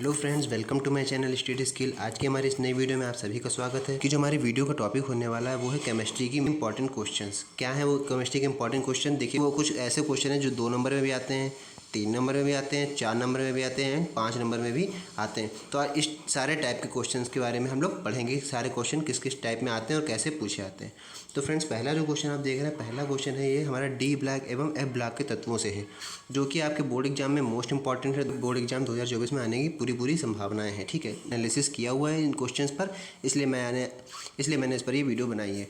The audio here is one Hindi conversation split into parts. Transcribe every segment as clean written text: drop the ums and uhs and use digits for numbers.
Hello friends, welcome to my channel study skill. आज की हमारी इस नई वीडियो में आप सभी का स्वागत है कि जो हमारी वीडियो का टॉपिक होने वाला है वो है केमिस्ट्री की इंपॉर्टेंट क्वेश्चंस। क्या है वो केमिस्ट्री के इंपॉर्टेंट क्वेश्चन? देखिए, वो कुछ ऐसे क्वेश्चन हैं जो 2 नंबर में भी आते हैं, 3 नंबर में भी आते हैं, 4 नंबर में भी आते हैं, 5 नंबर में भी आते हैं। तो आज इस सारे टाइप के क्वेश्चंस के बारे में हम लोग पढ़ेंगे, सारे क्वेश्चन किस किस टाइप में आते हैं और कैसे पूछे आते हैं। तो फ्रेंड्स, पहला जो क्वेश्चन आप देख रहे हैं, पहला क्वेश्चन है ये हमारा डी ब्लॉक एवं एफ ब्लॉक के तत्वों से है, जो कि आपके बोर्ड एग्जाम में मोस्ट इंपॉर्टेंट है। बोर्ड एग्जाम 2024 में आने की पूरी संभावनाएं हैं। ठीक है, एनालिसिस किया हुआ है इन क्वेश्चंस पर, इसलिए मैंने इस पर ये वीडियो बनाई है।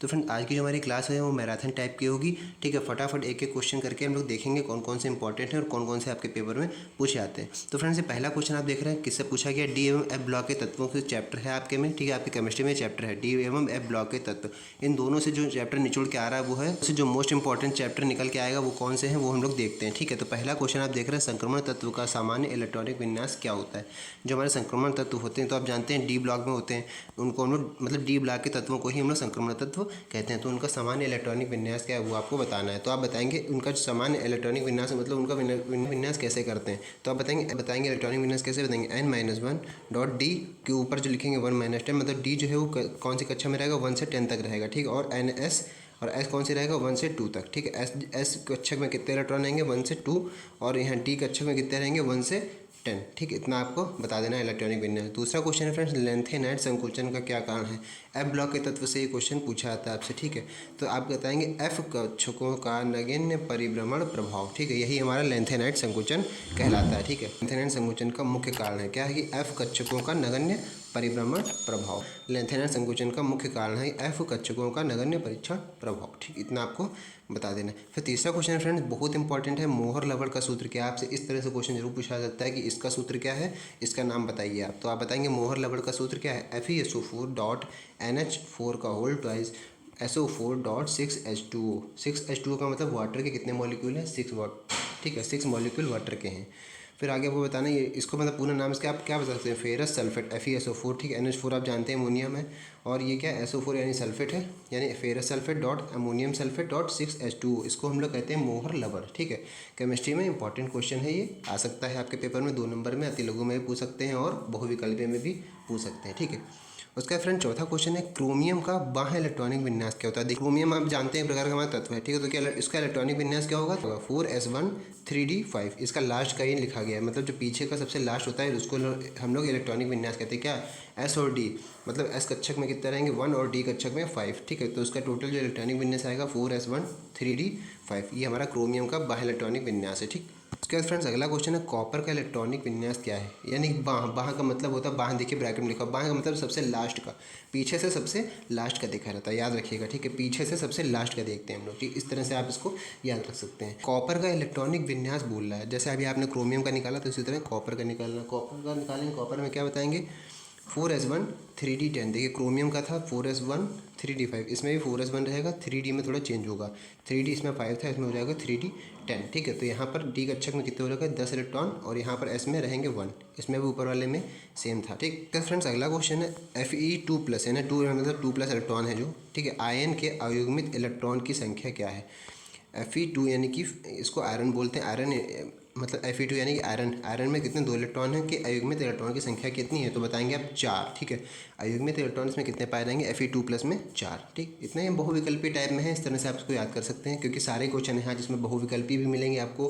तो फ्रेंड, आज की जो हमारी क्लास है वो मैराथन टाइप की होगी। ठीक है, फटाफट एक एक क्वेश्चन करके हम लोग देखेंगे कौन कौन से इंपॉर्टेंट हैं और कौन कौन से आपके पेपर में पूछे आते हैं। तो फ्रेंड्स, ये पहला क्वेश्चन आप देख रहे हैं किससे पूछा गया? डी एवं एफ ब्लॉक के तत्वों के चैप्टर है आपके में। ठीक है, आपके केमिस्ट्री में चैप्टर है डी एवं एफ ब्लॉक के तत्व। इन दोनों से जो चैप्टर निचोड़ के आ रहा है वो है, उससे जो मोस्ट इंपॉर्टेंट चैप्टर निकल के आएगा वो कौन से हैं वो हम लोग देखते हैं। ठीक है, तो पहला क्वेश्चन आप देख रहे हैं, संक्रमण तत्व का सामान्य इलेक्ट्रॉनिक विन्यास क्या होता है? जो हमारे संक्रमण तत्व होते हैं तो आप जानते हैं डी ब्लॉक में होते हैं, उनको हम लोग मतलब डी ब्लॉक के तत्वों को ही हम लोग संक्रमण तत्व कहते हैं। तो उनका सामान्य इलेक्ट्रॉनिक विन्यास क्या है वो आपको बताना है। तो आप बताएंगे उनका सामान्य इलेक्ट्रॉनिक विन्यास मतलब उनका विन्यास कैसे करते हैं। तो आप बताएंगे इलेक्ट्रॉनिक विन्यास कैसे बताएंगे? n-1 डॉट डी के ऊपर जो लिखेंगे 1-10, मतलब डी जो है वो कौन सी कक्षा में रहेगा? 1 से 10 तक रहेगा। ठीक, और NS और S कौन सी रहेगा? 1 से 2 तक। ठीक है, S कक्षक में कितने इलेक्ट्रॉन रहेंगे? 1 से 2, और यहाँ D कक्षक में कितने रहेंगे? 1 से 10। ठीक, इतना आपको बता देना है इलेक्ट्रॉनिक विन्यास। दूसरा क्वेश्चन है फ्रेंड्स, लेंथेनाइट संकुचन का क्या कारण है? एफ ब्लॉक के तत्व से ये क्वेश्चन पूछा जाता है आपसे। ठीक है, तो आप बताएंगे एफ कक्षकों का नगण्य परिभ्रमण प्रभाव। ठीक है, यही हमारा लेंथेनाइट संकुचन कहलाता है। ठीक है, लेंथेनाइट संकुचन का मुख्य कारण है क्या है कि एफ कक्षकों का नगण्य परिभ्रमण प्रभाव। लेंथेनाइट संकुचन का मुख्य कारण है एफ कक्षकों का नगण्य परीक्षण प्रभाव। ठीक, इतना आपको बता देना है। फिर तीसरा क्वेश्चन फ्रेंड्स बहुत इंपॉर्टेंट है, मोहर लवण का सूत्र क्या है? आपसे इस तरह से क्वेश्चन जरूर पूछा जाता है कि इसका सूत्र क्या है, इसका नाम बताइए आप। तो आप बताएंगे मोहर लवण का सूत्र क्या है? FeSO4 डॉट NH4 का whole twice SO4 dot 6H2O। 6H2O का मतलब वाटर के कितने मॉलिक्यूल हैं? 6 वाट। ठीक है, 6 मॉलिक्यूल वाटर के हैं। फिर आगे आपको बताना है इसको मतलब पूरा नाम इसका आप क्या बता सकते हैं? Ferrous sulphate FeSO4। ठीक है, NH4 आप जानते हैं अमोनियम है, और ये क्या है? SO4 यानी सल्फेट है, यानी ferrous sulphate dot ammonium sulphate dot 6H2O। इसको हम लोग कहते हैं मोहर लवण। ठीक है, केमिस्ट्री में इंपॉर्टेंट क्वेश्चन है, ये आ सकता है आपके पेपर में 2 नंबर में, अति लघु में भी पूछ सकते हैं और बहुविकल्पीय में भी पूछ सकते हैं। ठीक है, उसका फ्रेंड चौथा क्वेश्चन है, क्रोमियम का बाह्य इलेक्ट्रॉनिक विन्यास क्या होता है? क्रोमियम आप जानते हैं प्रकार का हमारा तत्व है। ठीक है, तो क्या इसका इलेक्ट्रॉनिक विन्यास क्या होगा? 4s1 3d5। इसका लास्ट का ही लिखा गया है, मतलब जो पीछे का सबसे लास्ट होता है उसको हम लोग इलेक्ट्रॉनिक विन्यास कहते हैं। क्या? S और D, मतलब S कक्षक में कितने रहेंगे? 1 और D कक्षक में 5। ठीक है, तो उसका टोटल जो इलेक्ट्रॉनिक विन्यास आएगा 4s1 3d5। ये हमारा क्रोमियम का बाह्य इलेक्ट्रॉनिक विन्यास है। ठीक, उसके बाद फ्रेंड्स अगला क्वेश्चन है, कॉपर का इलेक्ट्रॉनिक विन्यास क्या है? यानी बाह का मतलब होता है, बाह देखिए ब्रैकेट में लिखा, बाह का मतलब सबसे लास्ट का, पीछे से सबसे लास्ट का देखा रहता है, याद रखिएगा। ठीक है, पीछे से सबसे लास्ट का देखते हैं हम लोग। ठीक, इस तरह से आप इसको याद रख सकते हैं। कॉपर का इलेक्ट्रॉनिक विन्यास बोल रहा है, जैसे अभी आपने क्रोमियम का निकाला तो इसी तरह कॉपर का निकालना। कॉपर का निकालेंगे, कॉपर में क्या बताएंगे? 4s1 3d10। देखिए क्रोमियम का था 4s1 3d5, इसमें भी 4s1 रहेगा, 3d में थोड़ा चेंज होगा, 3d इसमें 5 था, इसमें हो जाएगा 3d10। ठीक है, तो यहाँ पर D कक्षक में कितने हो जाएगा? 10 इलेक्ट्रॉन, और यहाँ पर S में रहेंगे 1, इसमें भी ऊपर वाले में सेम था। ठीक है फ्रेंड्स, अगला क्वेश्चन है, Fe2+ है ना, 2 मतलब 2+ इलेक्ट्रॉन है जो। ठीक है, आयन के अयुग्मित इलेक्ट्रॉन की संख्या क्या है? Fe2 यानी कि इसको आयरन बोलते हैं, आयरन मतलब Fe2 यानी कि आयरन में कितने 2 इलेक्ट्रॉन हैं कि अयुग्मित इलेक्ट्रॉन की संख्या कितनी है? तो बताएंगे आप 4। ठीक है, अयुग्मित इलेक्ट्रॉन इसमें कितने पाए जाएंगे? Fe2+ में 4। ठीक, इतने ही बहुविकल्पी टाइप में है, इस तरह से आप इसको याद कर सकते हैं, क्योंकि सारे क्वेश्चन हैं जिसमें बहुविकल्पी भी मिलेंगे आपको,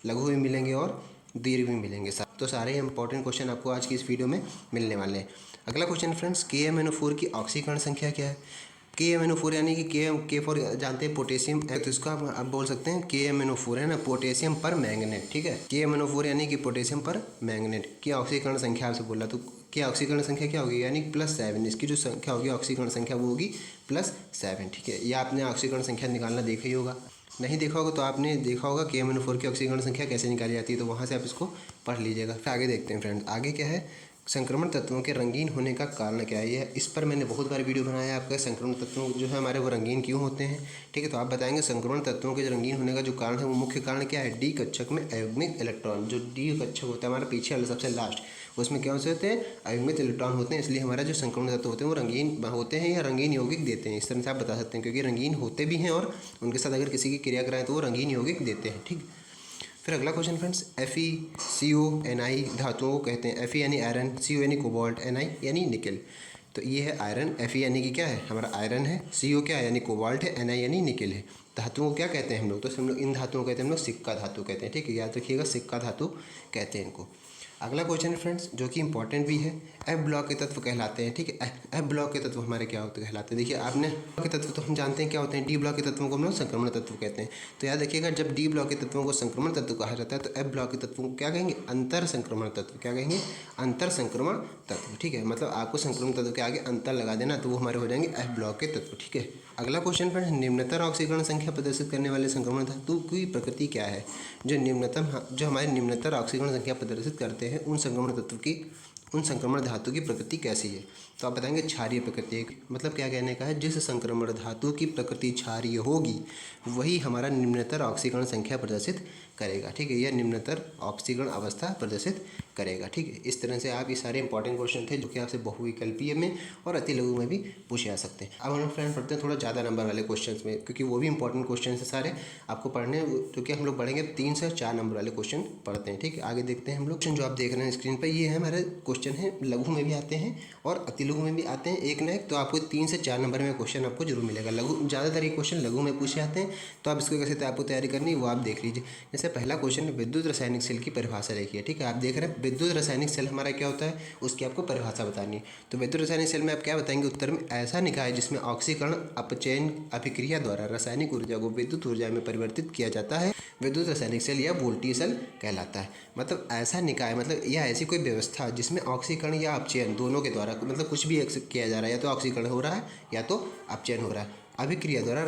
लघु भी मिलेंगे और दीर्घ भी मिलेंगे। तो सारे इंपॉर्टेंट क्वेश्चन आपको आज की इस वीडियो में मिलने वाले हैं। अगला क्वेश्चन फ्रेंड्स, KMnO4 की ऑक्सीकरण संख्या क्या है? KMnO4 यानी कि K4 जानते हैं पोटेशियम, तो इसको आप बोल सकते हैं KMnO4 है ना, पोटेशियम पर मैंगनेट। ठीक है, KMnO4 यानी कि पोटेशियम पर मैंगनेट की ऑक्सीकरण संख्या आपसे बोला, तो क्या ऑक्सीकरण संख्या क्या होगी? यानी +7। इसकी जो संख्या होगी ऑक्सीकरण संख्या वो होगी +7। ठीक है, ये आपने ऑक्सीकरण संख्या निकालना देखा ही होगा, नहीं देखा होगा तो आपने देखा होगा KMnO4 की ऑक्सीकरण संख्या कैसे निकाली जाती है, तो वहाँ से आप इसको पढ़ लीजिएगा। फिर आगे देखते हैं फ्रेंड्स, आगे क्या है, संक्रमण तत्वों के रंगीन होने का कारण क्या है? ये इस पर मैंने बहुत बार वीडियो बनाया है आपका, संक्रमण तत्वों जो है हमारे वो रंगीन क्यों होते हैं। ठीक है, तो आप बताएंगे संक्रमण तत्वों के रंगीन होने का जो कारण है वो मुख्य कारण क्या है? D कक्षक में अयुग्मित इलेक्ट्रॉन, जो D कक्षक होता है हमारा पीछे वाला सबसे लास्ट, उसमें क्या होते हैं? अयुग्मित इलेक्ट्रॉन होते हैं, इसलिए हमारा जो संक्रमण तत्व होते हैं वो रंगीन होते हैं या रंगीन यौगिक देते हैं। इस तरह से आप बता सकते हैं, क्योंकि रंगीन होते भी हैं और उनके साथ अगर किसी की क्रिया कराएं तो वो रंगीन यौगिक देते हैं। ठीक, फिर अगला क्वेश्चन फ्रेंड्स, FeCO(Ni) धातुओं को कहते हैं। Fe यानी आयरन, CO यानी कोबाल्ट, Ni यानी निकेल। तो ये है आयरन, Fe यानी कि क्या है हमारा आयरन है, CO क्या है यानी कोबाल्ट है, Ni यानी निकेल है। धातुओं को क्या कहते हैं हम लोग, तो हम लोग इन धातुओं को कहते हैं हम लोग सिक्का धातु कहते हैं। ठीक है, याद रखिएगा सिक्का धातु कहते हैं इनको। अगला क्वेश्चन है फ्रेंड्स जो कि इंपॉर्टेंट भी है, F ब्लॉक के तत्व कहलाते हैं। ठीक है, F ब्लॉक के तत्व हमारे क्या होते कहलाते हैं। देखिए आपने के तत्व तो हम जानते हैं क्या होते हैं, D ब्लॉक के तत्वों को हम लोग संक्रमण तत्व कहते हैं। तो याद रखिएगा जब D ब्लॉक के तत्वों को संक्रमण तत्व कहा जाता है तो F ब्लॉक के तत्वों को क्या कहेंगे, अंतर संक्रमण तत्व। क्या कहेंगे, अंतर संक्रमण तत्व। ठीक है, मतलब आपको संक्रमण तत्व के आगे अंतर लगा देना तो वो हमारे हो जाएंगे F ब्लॉक के तत्व। ठीक है, अगला क्वेश्चन फ्रेंड्स, निम्नतर ऑक्सीकरण संख्या प्रदर्शित करने वाले संक्रमण धातु की प्रकृति क्या है। जो हमारे निम्नतर ऑक्सीकरण संख्या प्रदर्शित करते हैं उन संक्रमण धातु की प्रकृति कैसी है। तो आप बताएंगे क्षारीय प्रकृति। मतलब क्या कहने का है, जिस संक्रमण धातु की प्रकृति क्षारीय होगी वही हमारा निम्नतर ऑक्सीकरण संख्या प्रदर्शित करेगा। ठीक है, यह निम्नतर ऑक्सीकरण अवस्था प्रदर्शित करेगा। ठीक है, इस तरह से आप ये सारे इंपॉर्टेंट क्वेश्चन थे जो कि आपसे बहुविकल्पीय में और अति लघु में भी पूछे जा सकते हैं। अब हम फ्रेंड पढ़ते हैं थोड़ा ज़्यादा नंबर वाले क्वेश्चन में, क्योंकि वो भी इंपॉर्टेंट क्वेश्चन है सारे आपको पढ़ने, क्योंकि हम लोग पढ़ेंगे 3 से 4 नंबर वाले क्वेश्चन पढ़ते हैं। ठीक है, आगे देखते हैं हम लोग। जो आप देख रहे हैं स्क्रीन पर, ये है हमारे क्वेश्चन है, लघु में भी आते हैं और अति लघु में भी आते हैं एक न एक। तो आपको 3 से 4 नंबर में क्वेश्चन आपको जरूर मिलेगा। लघु ज़्यादातर ये क्वेश्चन लघु में पूछे जाते हैं, तो आप इसको कैसे आपको तैयारी करनी है वो आप देख लीजिए। जैसे पहला क्वेश्चन विद्युत रासायनिक सेल की परिभाषा लिखिए। ठीक है, आप देख रहे हैं विद्युत रासायनिक सेल हमारा क्या होता है, उसकी आपको परिभाषा बतानी है। तो विद्युत रासायनिक सेल में आप क्या बताएंगे उत्तर में, ऐसा निकाय जिसमें ऑक्सीकरण अपचयन अभिक्रिया द्वारा रासायनिक ऊर्जा को विद्युत ऊर्जा में परिवर्तित किया जाता है, विद्युत रासायनिक सेल या वोल्टीय सेल कहलाता है। मतलब ऐसा निकाय, मतलब यह ऐसी कोई व्यवस्था जिसमें ऑक्सीकरण या अपचयन दोनों के द्वारा, मतलब कुछ भी किया जा रहा है, या तो ऑक्सीकरण हो रहा है या तो अपचयन हो रहा है, अभिक्रिया द्वारा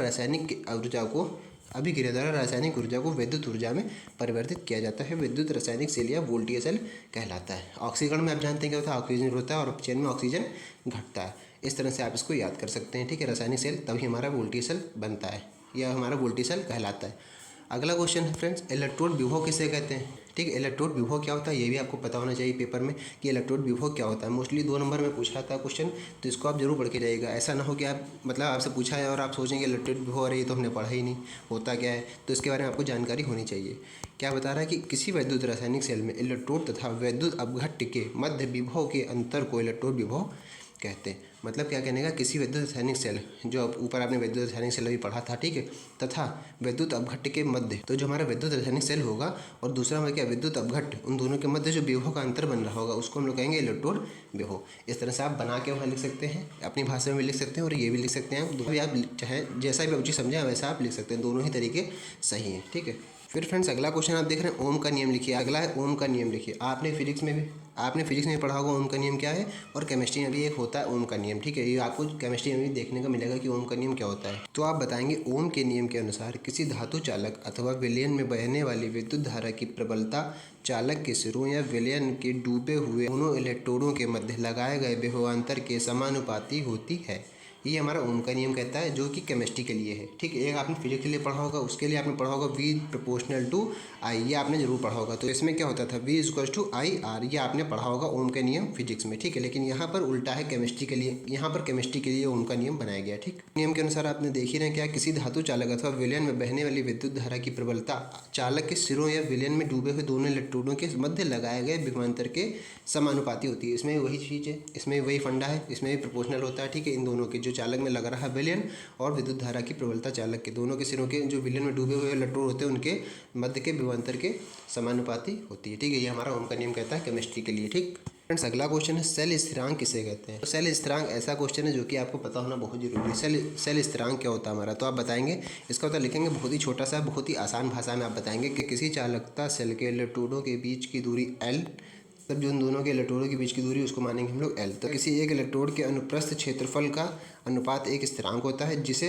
रासायनिक ऊर्जा को विद्युत ऊर्जा में परिवर्तित किया जाता है, विद्युत रासायनिक सेल या वोल्टीय सेल कहलाता है। ऑक्सीकरण में आप जानते हैं क्या होता है, ऑक्सीजन होता है और अपचयन में ऑक्सीजन घटता है। इस तरह से आप इसको याद कर सकते हैं। ठीक है, रासायनिक सेल तभी हमारा वोल्टीय सेल बनता है या हमारा वोल्टीय सेल कहलाता है। अगला क्वेश्चन है फ्रेंड्स, इलेक्ट्रोड विभव किसे कहते हैं। ठीक है, इलेक्ट्रोड विभव क्या होता है ये भी आपको पता होना चाहिए पेपर में कि इलेक्ट्रोड विभव क्या होता है। मोस्टली 2 नंबर में पूछा था क्वेश्चन, तो इसको आप जरूर पढ़ के जाइएगा। ऐसा ना हो कि आप मतलब आपसे पूछा है और आप सोचेंगे इलेक्ट्रोड विभव, अरे ये तो हमने पढ़ा ही नहीं, होता क्या है। तो इसके बारे में आपको जानकारी होनी चाहिए। क्या बता रहा है कि किसी वैद्युत रासायनिक सेल में इलेक्ट्रोड तथा वैद्युत अपघट्य के मध्य विभव के अंतर को इलेक्ट्रोड विभव कहते हैं। मतलब क्या कहने का, किसी विद्युत रासायनिक सेल, जो ऊपर आपने विद्युत रासायनिक सेल भी पढ़ा था, ठीक है, तथा विद्युत अपघट्य के मध्य, तो जो हमारा विद्युत रासायनिक सेल होगा और दूसरा हमारा क्या विद्युत अपघट्य, उन दोनों के मध्य जो विभव का अंतर बन रहा होगा उसको हम लोग कहेंगे इलेक्ट्रोड विभव। इस तरह से आप बना के वहाँ लिख सकते हैं, अपनी भाषा में भी लिख सकते हैं और ये भी लिख सकते हैं। आप चाहे जैसा भी रुचि समझें वैसा आप लिख सकते हैं, दोनों ही तरीके सही हैं। ठीक है, फिर फ्रेंड्स अगला क्वेश्चन आप देख रहे हैं ओम का नियम लिखिए। अगला है ओम का नियम लिखिए। आपने फिजिक्स में पढ़ा होगा ओम का नियम क्या है, और केमिस्ट्री में भी एक होता है ओम का नियम। ठीक है, ये आपको केमिस्ट्री में भी देखने को मिलेगा कि ओम का नियम क्या होता है। तो आप बताएंगे ओम के नियम के अनुसार किसी धातु चालक अथवा विलयन में बहने वाली विद्युत धारा की प्रबलता चालक के सिरों या विलयन के डूबे हुए दोनों इलेक्ट्रोडों के मध्य लगाए गए विभवांतर के समानुपाती होती है। ये हमारा ओम का नियम कहता है, जो कि केमिस्ट्री के लिए है। ठीक है, एक आपने फिजिक्स के लिए पढ़ा होगा, उसके लिए आपने पढ़ा होगा V प्रोपोर्शनल टू I, ये आपने जरूर पढ़ा होगा। तो इसमें क्या होता था V इक्वल्स टू IR, ये आपने पढ़ा होगा ओम का नियम फिजिक्स में। ठीक है, लेकिन यहाँ पर उल्टा है केमिस्ट्री के लिए, यहाँ पर केमिस्ट्री के लिए ओम का नियम बनाया गया। ठीक, नियम के अनुसार आपने देख ही रहे क्या, किसी धातु चालक अथवा विलयन में बहने वाली विद्युत धारा की प्रबलता चालक के सिरों या विलयन में डूबे हुए दोनों इलेक्ट्रोडों के मध्य लगाए गए विभवांतर के समानुपाती होती है। इसमें वही चीज़ है, इसमें वही फंडा है, इसमें भी प्रोपोर्शनल होता है। ठीक है, इन दोनों के जो चालक में लगा रहा है विलयन और विद्युत धारा की प्रबलता चालक के दोनों के सिरों के जो विलयन में डूबे हुए इलेक्ट्रोड होते हैं उनके मध्य के विभवांतर के समानुपाती होती है। ठीक है, ये हमारा ओम का नियम कहता है केमिस्ट्री के लिए। ठीक फ्रेंड्स, अगला क्वेश्चन है सेल स्थिरांक किसे कहते हैं। तो सेल स्थिरांक ऐसा क्वेश्चन है जो कि आपको पता होना बहुत जरूरी है। सेल स्थिरांक क्या होता है हमारा, तो आप बताएंगे इसका उत्तर लिखेंगे बहुत ही छोटा सा, बहुत ही आसान भाषा में आप बताएंगे कि किसी चालकता सेल के इलेक्ट्रोडों के बीच की दूरी L, तब जो उन दोनों के इलेक्ट्रोडों के बीच की दूरी उसको मानेंगे हम लोग L। तो किसी एक इलेक्ट्रोड के अनुप्रस्थ क्षेत्रफल का अनुपात एक स्थिरांक होता है जिसे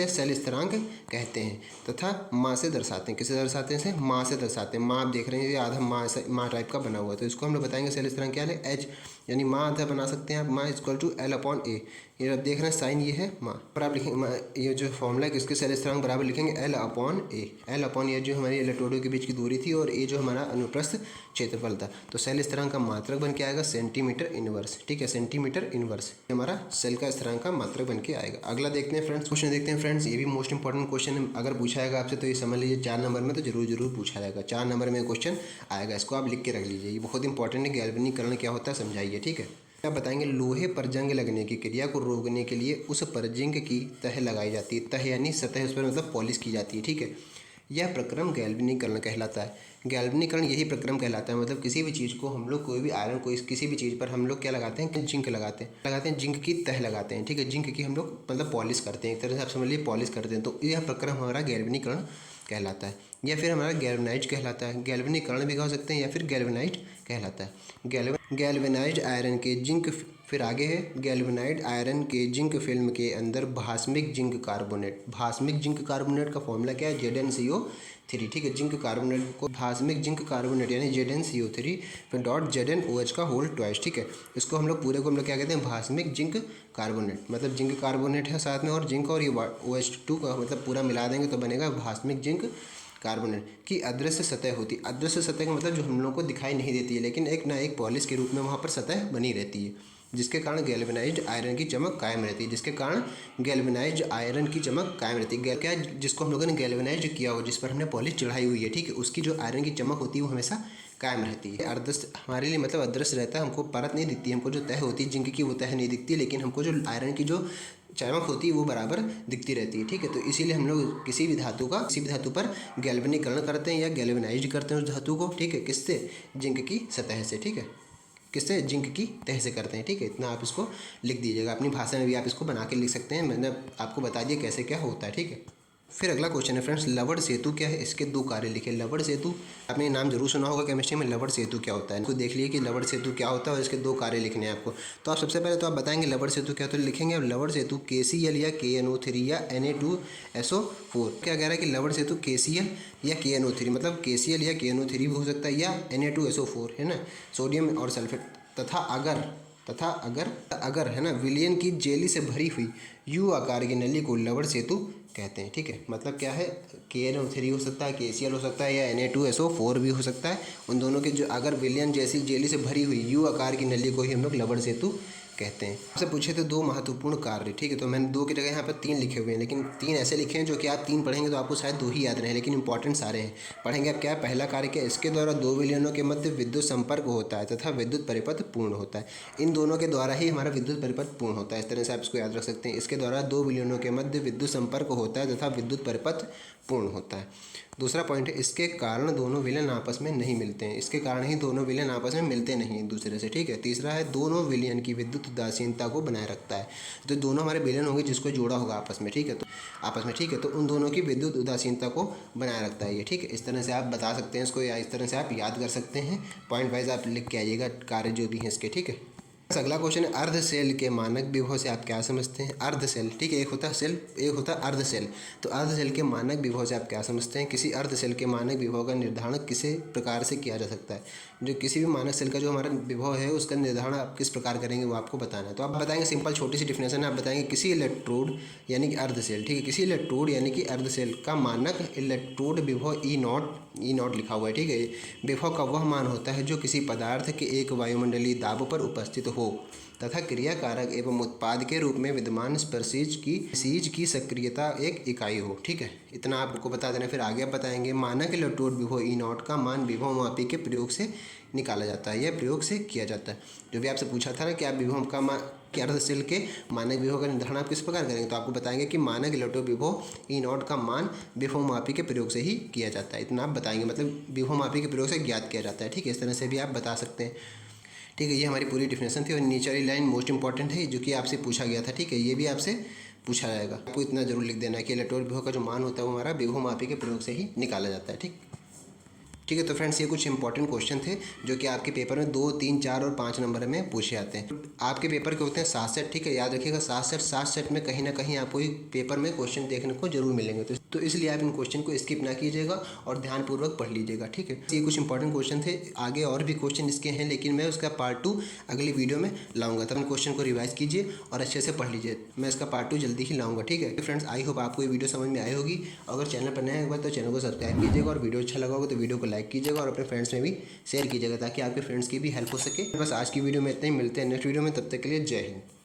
सेल स्थिरांक कहते हैं, तथा मास से दर्शाते हैं। किसे दर्शाते हैं, मास से दर्शाते हैं। माँ आप देख रहे हैं ये आधा माँ टाइप का बना हुआ है, तो इसको हम लोग बताएंगे सेल स्थिरांक क्या है, H, यानी माँ आधा बना सकते हैं आप, माँ इक्वल टू L/A। ये आप देख रहे हैं साइन, ये है माँ, पर आप लिखेंगे ये जो फॉर्मूला है किसके सेल स्थिरांक बराबर लिखेंगे L/A। L/A जो हमारी इलेक्ट्रोडों के बीच की दूरी थी और A जो हमारा अनुप्रस्थ क्षेत्रफल था। तो सेल स्थिरांक का मात्रक बन के आएगा सेंटीमीटर इनवर्स। ठीक है, सेंटीमीटर इनवर्स हमारा सेल का स्थिरांक का मात्रक बन के आएगा। अगला देखते हैं फ्रेंड्स, क्वेश्चन देखते हैं फ्रेंड्स। ये भी मोस्ट इंपॉर्टेंट क्वेश्चन है, अगर पूछा जाएगा आपसे तो ये समझ लीजिए 4 नंबर में तो जरूर पूछा जाएगा। 4 नंबर में क्वेश्चन आएगा, इसको आप लिख के रख लीजिए। ये बहुत इंपॉर्टेंट है, गैल्वेनीकरण क्या होता है समझाइए। ठीक है, आप बताएंगे लोहे पर जंग लगने की क्रिया को रोकने के लिए उस पर जिंक की तह लगाई जाती है। तह यानी सतह, उस पर मतलब पॉलिश की जाती है। ठीक है, यह प्रक्रम गैल्वेनीकरण कहलाता है। गैल्वेनीकरण यही प्रक्रम कहलाता है, मतलब किसी भी चीज़ को हम लोग कोई भी आयरन को किसी भी चीज़ पर हम लोग क्या लगाते हैं, जिंक लगाते हैं जिंक की तह लगाते हैं। ठीक है, जिंक की हम लोग मतलब पॉलिश करते हैं, एक तरह से आप समझ लीजिए पॉलिश करते हैं। तो यह प्रक्रम हमारा गैल्वेनीकरण कहलाता है, या फिर हमारा गैल्वेनाइज कहलाता है। गैल्वेनीकरण भी कह सकते हैं या फिर गैल्वेनाइज कहलाता है। गैल्वेनाइज्ड आयरन के जिंक, फिर आगे है गैल्वेनाइज्ड आयरन के जिंक फिल्म के अंदर भास्मिक जिंक कार्बोनेट। भास्मिक जिंक कार्बोनेट का फॉर्मूला क्या है, ZnCO3। ठीक है, जिंक कार्बोनेट को भास्मिक जिंक कार्बोनेट यानी ZnCO3 फिर डॉट ZnOH का होल ट्वाइस। ठीक है, इसको हम लोग पूरे को हम लोग क्या कहते हैं, भास्मिक जिंक कार्बोनेट। मतलब जिंक कार्बोनेट है साथ में और जिंक और ये OH2 का मतलब पूरा मिला देंगे तो बनेगा भास्मिक जिंक कार्बोनेट की अदृश्य सतह होती है। अदृश्य सतह का मतलब जो हम लोग को दिखाई नहीं देती है, लेकिन एक ना एक पॉलिश के रूप में वहाँ पर सतह बनी रहती है, जिसके कारण गैल्वेनाइज्ड आयरन की चमक कायम रहती है। जिसके कारण गैल्वेनाइज्ड आयरन की चमक कायम रहती है। क्या, जिसको हम लोगों ने गैल्वेनाइज्ड किया हो, जिस पर हमने पॉलिश चढ़ाई हुई है, ठीक है, उसकी जो आयरन की चमक होती है वो हमेशा कायम रहती है। अर्धस्य हमारे लिए मतलब अदृश्य रहता है, हमको परत नहीं दिखती, हमको जो तह होती है जिंक की वो तह नहीं दिखती, लेकिन हमको जो आयरन की जो चमक होती है वो बराबर दिखती रहती है। ठीक है, तो इसीलिए हम लोग किसी भी धातु पर गैल्वेनीकरण करते हैं या गैल्वेनाइज्ड करते हैं उस धातु को। ठीक है, किससे, जिंक की सतह से। ठीक है, किससे, जिंक की तह से करते हैं। ठीक है, इतना आप इसको लिख दीजिएगा, अपनी भाषा में भी आप इसको बना के लिख सकते हैं। मैंने आपको बता दिया कैसे क्या होता है। ठीक है, फिर अगला क्वेश्चन है फ्रेंड्स, लवण सेतु क्या है, इसके 2 कार्य लिखे। लवण सेतु आपने नाम जरूर सुना होगा केमिस्ट्री में, लवण सेतु क्या होता है, इसको देख लिए कि लवण सेतु क्या होता है और इसके 2 कार्य लिखने हैं आपको। तो आप सबसे पहले तो आप बताएंगे लवण सेतु क्या, तो लिखेंगे लवण सेतु KCl या KNO3 या Na2SO4। क्या कह रहा है कि लवण सेतु KCl या KNO3, मतलब KCl या KNO3 भी हो सकता है या Na2SO4 है ना, सोडियम और सल्फेट। तथा अगर है ना विलयन की जेली से भरी हुई U आकार की नली को लवण सेतु कहते हैं। ठीक है, मतलब क्या है, KNO3 हो सकता है, KCl हो सकता है या Na2SO4 भी हो सकता है। उन दोनों के जो अगर विलयन जैसी जेली से भरी हुई U आकार की नली को ही हम लोग लवण सेतु कहते हैं। आपसे पूछे थे 2 महत्वपूर्ण कार्य। ठीक है, तो मैंने 2 की जगह यहाँ पर 3 लिखे हुए हैं, लेकिन 3 ऐसे लिखे हैं जो कि आप 3 पढ़ेंगे तो आपको शायद 2 ही याद रहे, लेकिन इंपॉर्टेंट सारे हैं। पढ़ेंगे आप क्या, पहला कार्य क्या, इसके द्वारा 2 विलयनों के मध्य विद्युत संपर्क होता है तथा विद्युत परिपथ पूर्ण होता है। इन दोनों के द्वारा ही हमारा विद्युत परिपथ पूर्ण होता है, इस तरह से आप इसको याद रख सकते हैं। इसके द्वारा 2 विलयनों के मध्य विद्युत संपर्क होता है तथा विद्युत परिपथ पूर्ण होता है। दूसरा पॉइंट है, इसके कारण दोनों विलयन आपस में नहीं मिलते हैं। इसके कारण ही दोनों विलयन आपस में मिलते नहीं एक दूसरे से। ठीक है, तीसरा है, दोनों विलयन की विद्युत उदासीनता को बनाए रखता है। तो दोनों हमारे विलयन होंगे जिसको जोड़ा होगा आपस में। ठीक है, तो उन दोनों की विद्युत उदासीनता को बनाए रखता है ये। ठीक है, इस तरह से आप बता सकते हैं इसको, या इस तरह से आप याद कर सकते हैं। पॉइंट वाइज आप लिख के आइएगा कार्य जो भी हैं इसके। ठीक है, अगला क्वेश्चन है, अर्ध सेल के मानक विभव से आप क्या समझते हैं। अर्ध सेल, ठीक है, एक होता है सेल, एक होता है अर्ध सेल। तो अर्ध सेल के मानक विभव से आप क्या समझते हैं। किसी अर्ध सेल के मानक विभव का निर्धारण किस प्रकार से किया जा सकता है। जो किसी भी मानक सेल का जो हमारा विभव है उसका निर्धारण आप किस प्रकार करेंगे वो आपको बताना है। तो आप बताएंगे, सिंपल छोटी सी डिफिनेशन है, आप बताएंगे किसी इलेक्ट्रोड यानी कि अर्ध सेल, ठीक है, किसी इलेक्ट्रोड यानी कि अर्ध सेल का मानक इलेक्ट्रोड विभव E0 लिखा हुआ है। ठीक है, विभव का वह मान होता है जो किसी पदार्थ के एक वायुमंडलीय दाब पर उपस्थित हो तथा क्रियाकारक एवं उत्पाद के रूप में विद्यमान स्पर्शीज की सक्रियता एक इकाई हो। ठीक है, इतना आपको बता देना। फिर आगे आप बताएंगे, मानक इलेक्ट्रोड विभव E0 का मान विभव मापी के प्रयोग से निकाला जाता है, यह प्रयोग से किया जाता है। जो भी आपसे पूछा था ना कि आप विभव का अर्ध सेल के मानक विभव का निर्धारण आप किस प्रकार करेंगे, तो आपको बताएंगे कि मानक इलेक्ट्रोड विभव E0 का मान विभव मापी के प्रयोग से ही किया जाता है। इतना आप बताएंगे, मतलब विभव मापी के प्रयोग से ज्ञात किया जाता है। ठीक है, इस तरह से भी आप बता सकते हैं। ठीक है, ये हमारी पूरी डिफिनेशन थी। और नीचे वाली लाइन मोस्ट इंपॉर्टेंट है जो कि आपसे पूछा गया था। ठीक है, ये भी आपसे पूछा जाएगा, आपको इतना जरूर लिख देना है कि इलेक्ट्रोड विभव का जो मान होता है वो हमारा विभव मापी के प्रयोग से ही निकाला जाता है। ठीक है, तो फ्रेंड्स ये कुछ इंपॉर्टेंट क्वेश्चन थे जो कि आपके पेपर में 2, 3, 4 और 5 नंबर में पूछे जाते हैं। आपके पेपर के होते हैं 7 सेट। ठीक है, याद रखिएगा 7 सेट में कहीं ना कहीं आपको पेपर में क्वेश्चन देखने को जरूर मिलेंगे। तो इसलिए आप इन क्वेश्चन को स्किप ना कीजिएगा और ध्यानपूर्वक पढ़ लीजिएगा। ठीक है, ये कुछ इंपॉर्टेंट क्वेश्चन थे, आगे और भी क्वेश्चन इसके हैं, लेकिन मैं उसका पार्ट 2 अगली वीडियो में लाऊंगा। तब इन क्वेश्चन को रिवाइज कीजिए और अच्छे से पढ़ लीजिए। मैं इसका पार्ट 2 जल्दी ही लाऊंगा। ठीक है फ्रेंड्स, आई होप आपको ये वीडियो समझ में आई होगी। अगर चैनल पर नया होगा तो चैनल को सब्सक्राइब कीजिएगा और वीडियो अच्छा लगा होगा तो वीडियो को लाइक कीजिएगा और अपने फ्रेंड्स में भी शेयर कीजिएगा ताकि आपके फ्रेंड्स की भी हेल्प हो सके। बस आज की वीडियो में इतना ही, मिलते हैं नेक्स्ट वीडियो में, तब तक के लिए जय हिंद।